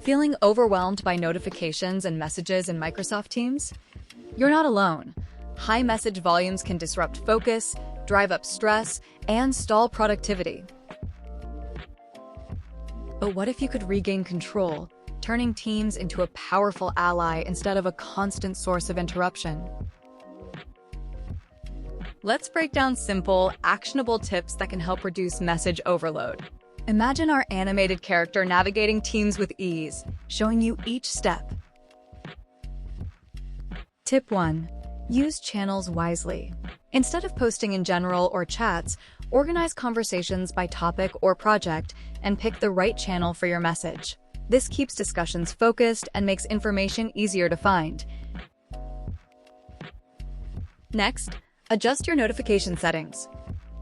Feeling overwhelmed by notifications and messages in Microsoft Teams? You're not alone. High message volumes can disrupt focus, drive up stress, and stall productivity. But what if you could regain control, turning Teams into a powerful ally instead of a constant source of interruption? Let's break down simple, actionable tips that can help reduce message overload. Imagine our animated character navigating Teams with ease, showing you each step. Tip 1. Use channels wisely. Instead of posting in general or chats, organize conversations by topic or project and pick the right channel for your message. This keeps discussions focused and makes information easier to find. Next, adjust your notification settings.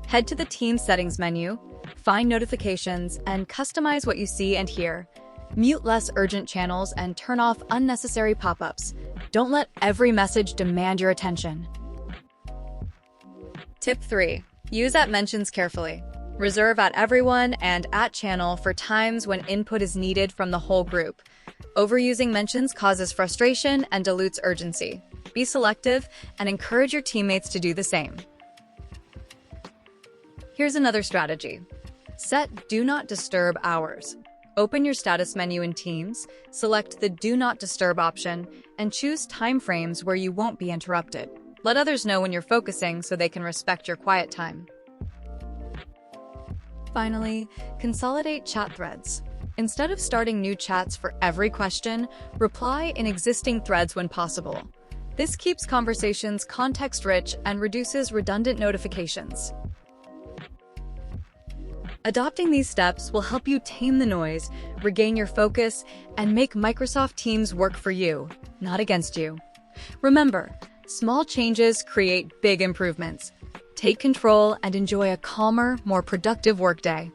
Head to the Teams settings menu, find notifications, and customize what you see and hear. Mute less urgent channels and turn off unnecessary pop-ups. Don't let every message demand your attention. Tip 3. Use @mentions carefully. Reserve @everyone and @channel for times when input is needed from the whole group. Overusing mentions causes frustration and dilutes urgency. Be selective and encourage your teammates to do the same. Here's another strategy. Set Do Not Disturb hours. Open your status menu in Teams, select the Do Not Disturb option, and choose time frames where you won't be interrupted. Let others know when you're focusing so they can respect your quiet time. Finally, consolidate chat threads. Instead of starting new chats for every question, reply in existing threads when possible. This keeps conversations context-rich and reduces redundant notifications. Adopting these steps will help you tame the noise, regain your focus, and make Microsoft Teams work for you, not against you. Remember, small changes create big improvements. Take control and enjoy a calmer, more productive workday.